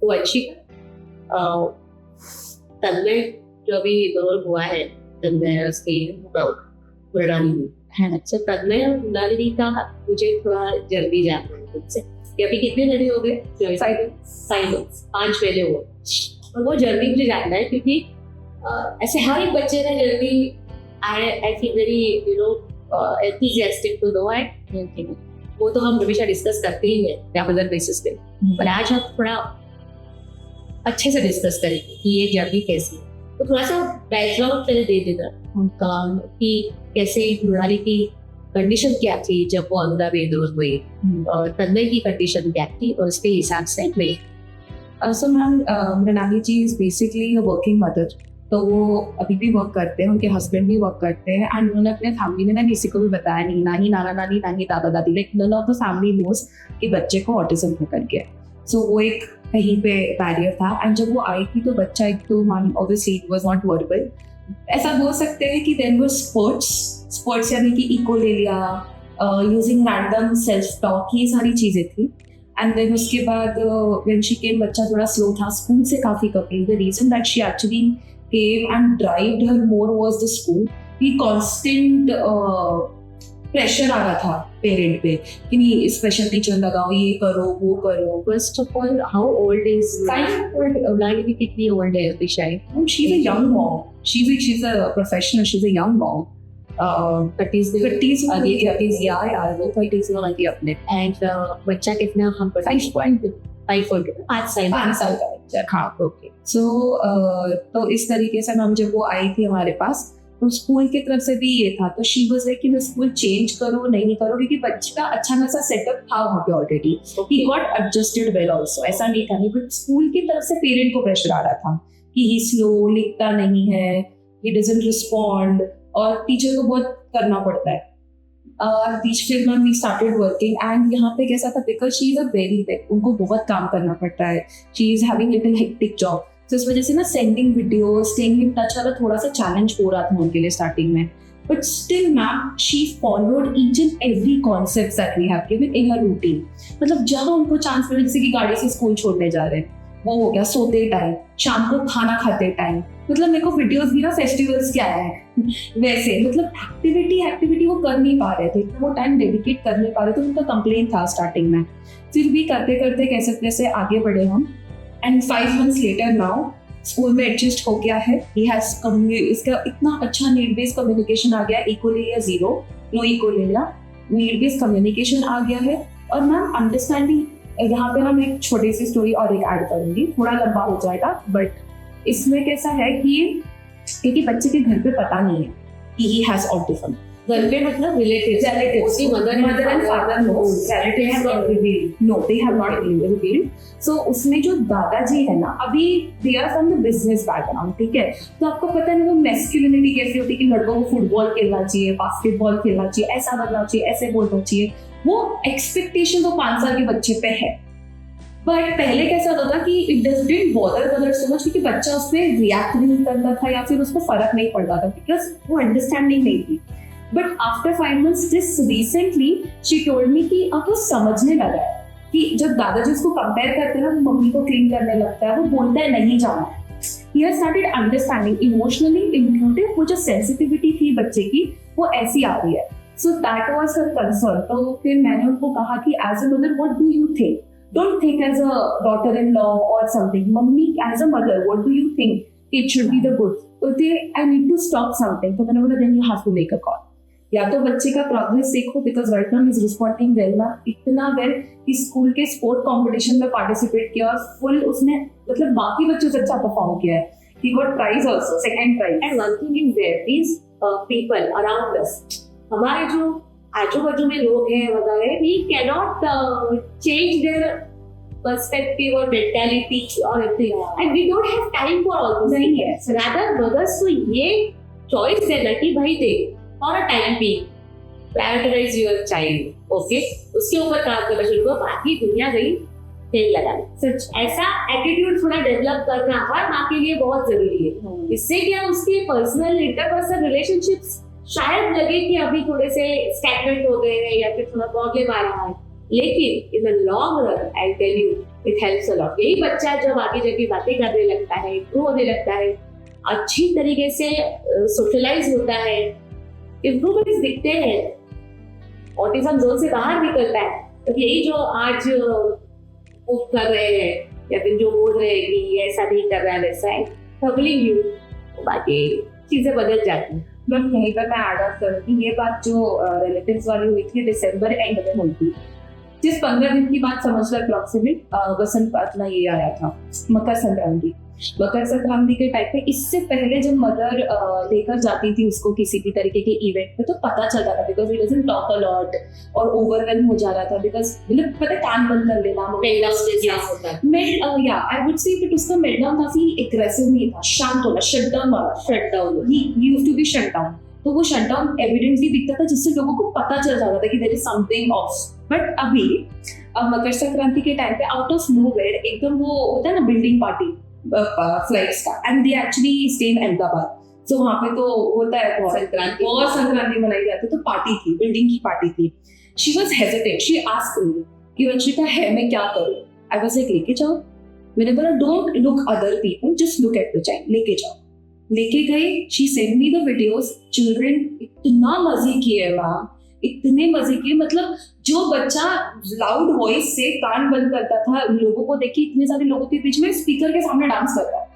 वो अच्छी तन्मय जो अभी दौर हुआ है, तन्मय उसकी मृणालिनी है, अच्छा तन्मय और मृणालिनी का मुझे थोड़ा जल्दी जाना है तुमसे कि अभी कितने महीने हो गए? 5 महीने हुए, और वो जल्दी मुझे जानना है क्योंकि ऐसे हर एक बच्चे ने जल्दी I feel very enthusiastic to know it. वो तो हम हमेशा डिस्कस करते ही हैं रेगुलर बेसिस पे, पर आज हम थोड़ा अच्छे से डिस्कस करेंगे कि ये जर्नी कैसी है। तो थोड़ा सा बैकग्राउंड पहले दे देना उनका कि कैसे मृणाली की कंडीशन क्या थी जब वो अनुरा बेदूर हुई, और तन्मय की कंडीशन क्या थी, और उसके हिसाब से मैं so ma'am Mrinali ji is basically a working mother, तो वो अभी भी वर्क करते हैं, उनके हस्बैंड भी वर्क करते हैं, एंड उन्होंने अपने फैमिली में ना किसी को भी बताया नहीं, ना ही नाना नानी ना ही दादा दादी, like none of the family knows कि बच्चे को ऑटिज्म निकल गया। सो वो एक कहीं पे बैरियर था, एंड जब वो आई थी तो बच्चा एक तो ma'am obviously it was not verbal, ऐसा बोल सकते हैं कि देन वो स्पोर्ट्स यानी कि इको ले लिया, यूजिंग रैंडम सेल्फ टॉक, ये सारी चीज़ें थी। एंड देन उसके बाद व्हेन शी केम बच्चा थोड़ा स्लो था, स्कूल से काफ़ी कपी। The reason that she actually came and drived her more was the school. कि constant pressure आ रहा था पेरेंट पे कि नहीं स्पेशल टीचर लगाओ, ये करो वो करो। First of all, how old is Mृणालिनी? कितनी old है अभी शायद? She's a young mom. She's a professional. She's a young mom. 30s yeah, 30s में लगी अपने। And बच्चा कितना हम 5 साल का बच्चा। हाँ, ओके। सो तो इस तरीके से मैम जब वो आई थी हमारे पास, तो स्कूल की तरफ से भी ये था, तो शी वाज लाइक कि मैं स्कूल चेंज करो नहीं करो, क्योंकि बच्चे का अच्छा खासा सेटअप था वहाँ पे already, he got adjusted well also, ऐसा नहीं था। बट स्कूल की तरफ से पेरेंट को प्रेशर आ रहा था कि ही स्लो, लिखता नहीं है, ही डजंट रिस्पॉन्ड, और टीचर को बहुत करना पड़ता है। फिर ma'am we started working, and यहाँ पे कैसा था, because she is a very big, उनको बहुत काम करना पड़ता है, she is having little hectic job, तो इस वजह से ना sending video, staying in touch वाला थोड़ा सा चैलेंज हो रहा था उनके लिए स्टार्टिंग में। But still ma'am she followed each and every concept that we have given in her routine. मतलब जब उनको चांस मिले, जैसे कि गाड़ी से स्कूल छोड़ने जा रहे हैं, वो हो गया सोते टाइम, शाम को खाना खाते टाइम, मतलब मेरे को वीडियोस भी ना फेस्टिवल्स के आया है वैसे, मतलब एक्टिविटी वो कर नहीं पा रहे थे, वो टाइम डेडिकेट कर नहीं पा रहे थे, उनका कंप्लेंट था स्टार्टिंग में। फिर भी करते करते कैसे कैसे आगे बढ़े हम, and 5 months later now school में एडजस्ट हो गया है। ही हैज इसका इतना अच्छा नीड बेस्ड कम्युनिकेशन आ गया, इको ले लिया 0, नो इको ले लिया, नीड बेस्ड कम्युनिकेशन आ गया है। और मैम अंडरस्टैंडिंग, यहाँ पे हम एक छोटी सी स्टोरी और एक ऐड करूंगी, थोड़ा लंबा हो जाएगा, बट इसमें कैसा है कि क्योंकि बच्चे के घर पे पता नहीं है कि ही हैज ऑटिज्म, घर पे मतलब relatives mother and father knows, relatives have not revealed, no they have not revealed. So उसमें जो दादाजी है ना, अभी they are from the business background, ठीक है, तो आपको पता नहीं वो मैस्कुलिनिटी कैसी होती है कि लड़कों को फुटबॉल खेलना चाहिए, बास्केटबॉल खेलना चाहिए, ऐसा बनना चाहिए, ऐसे बोलना चाहिए, वो एक्सपेक्टेशन तो 5 साल के बच्चे पे है। बट पहले कैसा होता था कि it didn't bother so much, क्योंकि बच्चा उस पर रिएक्ट नहीं करता था या फिर उसको फर्क नहीं पड़ता था, बिकॉज वो अंडरस्टैंडिंग नहीं थी। But after 5 months this recently she told me कि अब वो समझने लगा है कि जब दादाजी उसको कंपेयर करते हैं ना, मम्मी को क्लीन करने लगता है, वो बोलता है नहीं जाना। He has started understanding emotionally included, वो जो सेंसिटिविटी थी बच्चे की वो ऐसी आ रही है। So that was her concern. तो फिर मैंने उनको कहा कि as a mother what do you think, don't think as a daughter in law और something, mummy as a mother what do you think it should be the good. तो they I need to stop something, तो मैंने बोला then you have to make a call, या तो बच्चे का progress देखो, because right now is responding well ना, इतना वेल कि स्कूल के स्पोर्ट कंपटीशन में पार्टिसिपेट किया और फुल उसने मतलब बाकी बच्चों से अच्छा परफॉर्म किया है, he got prize also, second prize. And one thing is there, these people around us, हमारे जो आजू बाजू में लोग हैं वगैरह, we cannot change their perspective or mentality or everything, and we don't have time for all this. नहीं है, rather mothers को ये choice देना कि भाई देख for a time being prioritize your child, okay, उसके ऊपर काम करना शुरू करो, बाकी दुनिया गई तेल लगाने। सच ऐसा एटीट्यूड थोड़ा डेवलप करना हर माँ के लिए बहुत जरूरी है। इससे क्या उसके पर्सनल इंटरपर्सनल रिलेशनशिप्स शायद लगे कि अभी थोड़े से स्टैग्नेंट हो गए हैं या फिर थोड़ा प्रॉब्लम आ रहा है, लेकिन in the long run I tell you it helps a lot. यही बच्चा जब आगे जाके बातें करने लगता है, ग्रो होने लगता है, अच्छी तरीके से सोशलाइज होता है, इम्प्रूवमेंट्स दिखते हैं, ऑटिज्म जोन से बाहर निकलता है, तो यही जो आज मूव कर रहे हैं या फिर जो बोल रहे हैं कि ऐसा नहीं कर रहा है वैसा है, ट्रबलिंग यू, बाकी चीजें बदल जाती हैं। बट यहीं पर मैं ऐड ऑन करूँगी, ये बात जो रिलेटिव्स वाली हुई थी दिसंबर एंड में हुई थी, जिस 15 दिन की बात समझ लो अप्रॉक्सीमेट बसंत अपना ये आया था, मकर संक्रांति। मकर संक्रांति के टाइप पे इससे पहले जब मदर लेकर जाती थी उसको किसी भी तरीके के इवेंट पे, तो पता चल रहा था because he doesn't talk a lot और ओवरवेल्म हो जा रहा था, बिकॉज मतलब पता है कान बंद कर लेना आई वुड से बट उसका मेल्टडाउन काफी एग्रेसिव नहीं था, शांत होना, शटडाउन ही used to be shut down. तो वो शटडाउन एविडेंटली दिखता था जिससे लोगों को पता चल जाता था कि there is something off. But अभी मकर संक्रांति के टाइम पे आउट ऑफ नोवेयर एकदम वो होता है ना बिल्डिंग पार्टी फ्लाइट्स का, and they actually stay in Ahmedabad, so वहाँ पे तो होता है बहुत संक्रांति मनाई जाती है, तो पार्टी थी, बिल्डिंग की पार्टी थी। She was hesitate, she asked me कि वंशिका है मैं क्या करूँ। आई वाज लाइक लेके जाओ, मैंने बोला don't look other people, just look at the child, लेके जाओ। लेके गए, she send me the videos, children इतना मजे किए मैम, इतने मजे किए, मतलब जो बच्चा लाउड वॉइस से कान बंद करता था, लोगों को देखिए इतने सारे लोगों के बीच में स्पीकर के सामने डांस कर रहा है,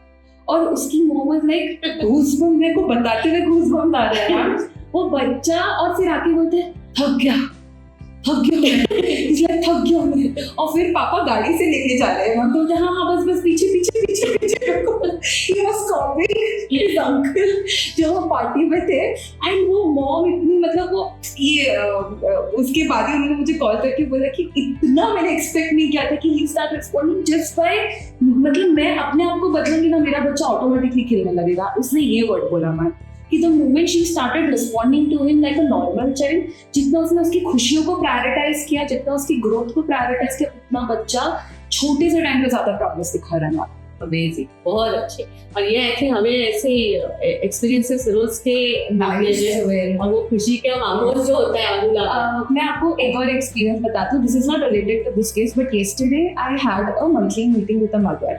और उसकी मोह वाज लाइक गूज़बम्प, मेरे को बताते हुए गूज़बम्प आ रहा है यार वो बच्चा। और फिर आके बोलते थक गया इसलिए थक गया मैं, और फिर पापा गाड़ी से लेके जा रहे हैं, हम बोलते हाँ हाँ बस पीछे अंकल जो हम पार्टी में थे, एंड वो मॉम इतनी मतलब वो ये उसके बाद ही उन्होंने मुझे कॉल करके बोला कि इतना मैंने एक्सपेक्ट नहीं किया था कि ही स्टार्ट रिस्पॉन्डिंग जस्ट बाय, मतलब मैं अपने आप को बदलूंगी ना मेरा बच्चा ऑटोमेटिकली खेलने लगेगा। उसने ये वर्ड बोला मैम कि the moment she started responding to him like a normal child, जितना उसने उसकी खुशियों को प्रायोरिटाइज किया, जितना उसकी ग्रोथ को प्रायोरिटाइज किया, उतना बच्चा छोटे से टाइम पे ज्यादा प्रोग्रेस दिखा रहा है। अमेजिंग, बहुत अच्छे। और ये आई थिंक हमें ऐसे एक्सपीरियंसेस रोज के हुए और वो खुशी का माहौल जो होता है मैं आपको एक और एक्सपीरियंस बताती हूँ, this is not related to this case, but yesterday I had a monthly meeting with a mother,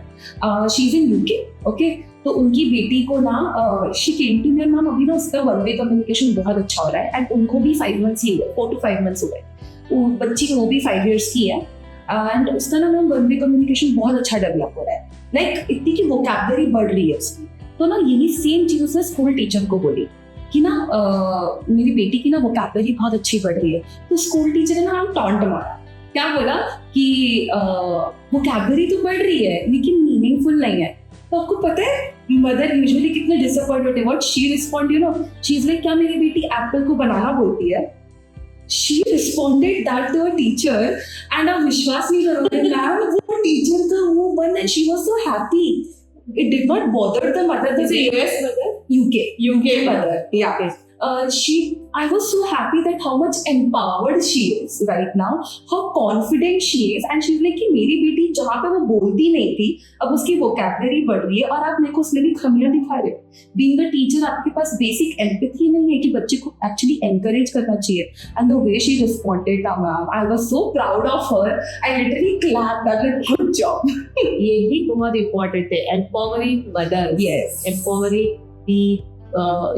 she is in UK, okay. तो उनकी बेटी को ना she came to me, ma'am अभी ना उसका वन वे कम्युनिकेशन बहुत अच्छा हो रहा है, एंड उनको भी 5 months ही हुए, 4 to 5 months हुए, बच्ची को भी 5 years की है, एंड उसका ना मैम वन वे कम्युनिकेशन बहुत अच्छा डेवलप हो रहा है, लाइक इतनी की वोकैबुलरी बढ़ रही है उसकी। तो ना यही सेम चीज उसने स्कूल टीचर को बोली कि ना मेरी बेटी की ना वोकैबुलरी बहुत अच्छी बढ़ रही है। तो स्कूल टीचर ने ना टॉन्ट मारा, क्या बोला कि वोकैबुलरी तो बढ़ रही है लेकिन मीनिंगफुल नहीं है। तो आपको पता है मदर यूजुअली कितने डिसअपॉइंट होते हैं, what she respond, you know, she is like क्या मेरी बेटी एप्पल को बनाना बोलती है। She responded that to a teacher, and आप विश्वास नहीं करोगे मैम वो टीचर का वो बन, and she was so happy. It did not bother the mother. Is it US mother? UK mother. Yeah. I was so happy that how much empowered she is right now, how confident she is, and she's like कि मेरी बेटी जहाँ पे वो बोलती नहीं थी अब उसकी वोकैबुलरी बढ़ रही है, और आप मेरे को उसमें भी खमियां दिखा रहे हो। बीइंग अ टीचर आपके पास बेसिक एम्पैथी नहीं है कि बच्चे को एक्चुअली एनकरेज करना चाहिए, and the way she responded ma'am, I was so proud of her, I literally clapped, that was good job. यही बहुत इम्पोर्टेंट है, empowering mother, yes, empowering the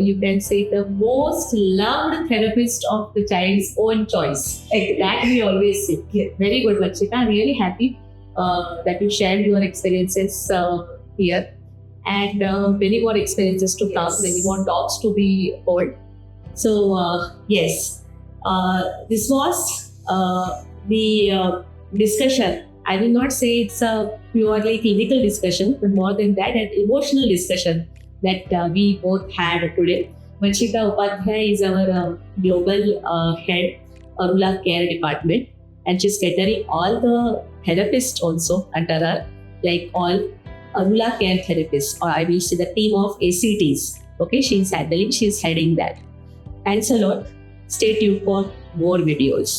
you can say the most loved therapist of the child's own choice. That we always say. Yeah. Very good, Vanshika. Really happy that you shared your experiences here, and many more experiences to come, many more talks to be heard. So yes, this was the discussion. I will not say it's a purely clinical discussion, but more than that, an emotional discussion that we both had today. Vanshika Upadhyay is our global head, Arula Care Department, and she's catering all the therapists also under her, like all Arula Care therapists, or I will say the team of ACTs. Okay, she's heading that. Thanks a lot. Stay tuned for more videos.